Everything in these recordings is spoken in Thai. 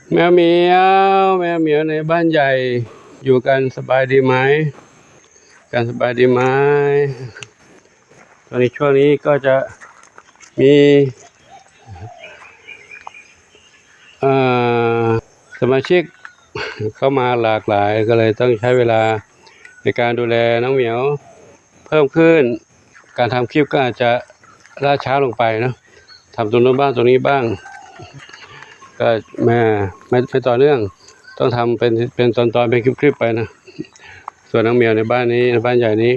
แมวเหมียวแมวเหมียวในบ้านใหญ่อยู่กันสบายดีไหมกันสบายดีไหมตอนนี้ช่วงนี้ก็จะมีสมาชิกเข้ามาหลากหลายก็เลยต้องใช้เวลาในการดูแลน้องเหมียวเพิ่มขึ้นการทำคลิปก็อาจจะล่าช้าลงไปนะทำตรงนู้นบ้างตรงนี้บ้างก็ไม่ต่อเนื่องต้องทำเป็นตอนเป็นคลิปไปนะส่วนน้องเหมียวในบ้านนี้ในบ้านใหญ่นี้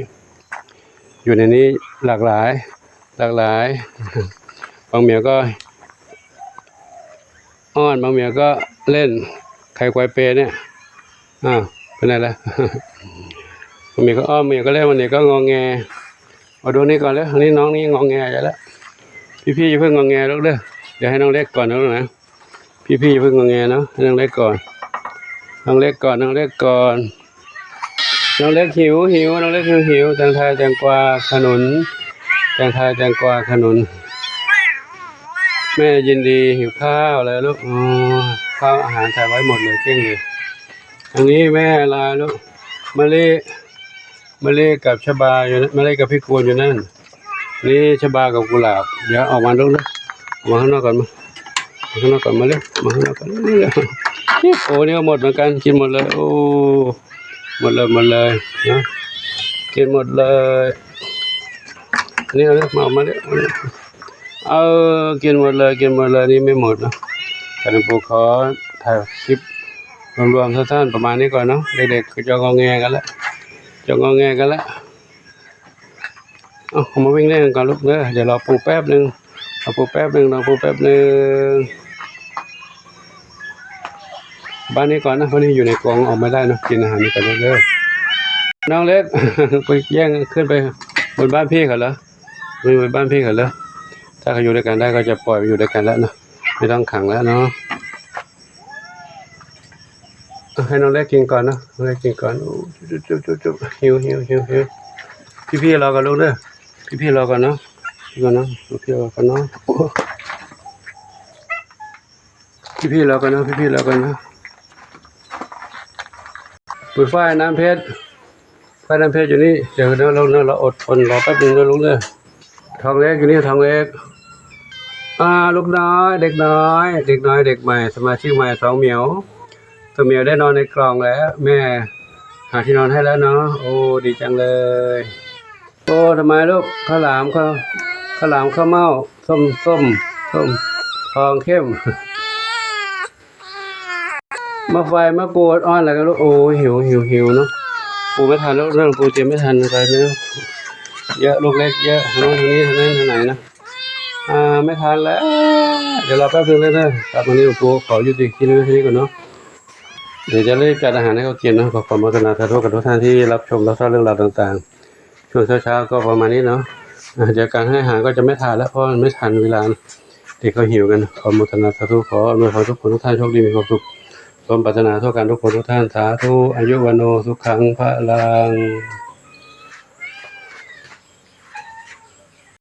อยู่ในนี้หลากหลายบางเหมียวก็อ้อนบางเหมียวก็เล่นไข่ควายเปเนี่ยเป็นไงล่ะบางเหมียวก็อ้อนบางเหมียวก็เล่นวันนี้ก็งอแงมาดูนี่ก่อนเลยอันนี้น้องนี่งอแงใหญ่แล้วพี่อย่าเพิ่งงอแงลูกเด้อเดี๋ยวให้น้องเล็กก่อนนะพี่อย่าเพิ่งงอแงเนาะให้น้องเล็กก่อนน้องเล็กหิวน้องเล็กหิวแตงไทยแตงกวาขนุนแตงไทยแตงกวาขนุนแม่ยินดีหิวข้าวเลยลูกข้าวอาหารใส่ไว้หมดเลยเกลี้ยงเลยอันนี้แม่ลาลูกมะลิกับชบาอยู่นะมะลิกับพี่กวนอยู่นั่นนี่ชบากับกุหลาบเดี๋ยวออกมาลูกนะออกมาข้างนอกก่อนมาข้างนอกก่อนมาเลยมาข้างนอกก่อนโอ้นี่ก็หมดเหมือนกันกินหมดเลยโอ้หมดเลยนะกินหมดเลยนี่เอามาออกมาเลยกินหมดเลยนี่ไม่หมดนะการปลูกขอถ่ายคลิปรวมๆสั้นๆประมาณนี้ก่อนเนาะเด็กๆจะงอแงกันแล้วเอามาวิ่งเล่นกันก่อนลูกเด้อเดี๋ยวเราปลูกแป๊บนึงบ้านนี้ก่อนนะเพราะนี่อยู่ในกรงออกไม่ได้นะกินอาหารนี่ก่อนเด้อน้องเล็ก ไปแย่งขึ้นไปบนบ้านพี่เขาเหรอไม่บนบ้านพี่เขาเหรอถ้าเขาอยู่ด้วยกันได้ก็จะปล่อยไปอยู่ด้วยกันแล้วเนาะไม่ต้องขังแล้วเนาะให้น้องเล็กกินก่อนนะน้องเล็กกินก่อนจุ๊บหิวพี่รอกันลูกเด้อพี่รอกันเนาะพี่รอกันเนาะพี่รอกันเนาะปุ๋ยฝ้ายน้ำเพชรอยู่นี่เดี๋ยวเราอดทนรอแป๊บนึงนะลูกเด้อทองเล็กอยู่นี่ทองเล็กลูกน้อยเด็กน้อยเด็กใหม่สมาชิกใหม่2เหมียวตัวเหมียวได้นอนในกล่องแล้วแม่หาที่นอนให้แล้วเนาะโอ้ดีจังเลยโอ้ทำไมลูกข้าวหลามข้าวเม่าส้มทองเข้มมะไฟมะกรูดอ้อนอะไรกันลูกโอ้หิวเนาะปูไม่ทันแล้วเรื่องปูเตรียมไม่ทันอะไรไม่รู้เยอะลูกเล็กเยอะทางนี้ทางไหนนะไม่ทันแล้วเดี๋ยวเราแป๊บนึงเลยนะครับวันนี้ปูขอยุติคลิปนี้ก่อนเนาะเดี๋ยวจะรีบจัดอาหารให้เขากินนะขอความกรุณาขอโทษกับทุกท่านที่รับชมรับทราบเรื่องราวต่างๆช่วงเช้าก็ประมาณนี้เนาะเดี๋ยวการให้อาหารก็จะไม่ทานแล้วเพราะมันไม่ทันเวลาเด็กเขาหิวกันขออนุโมทนาสาธุขออำนวยพรทุกคนทุกท่านโชคดีมีความสุขสมปรารถนาทั่วกันทุกคนทุกท่านสาธุอายุวันโนสุขังพลัง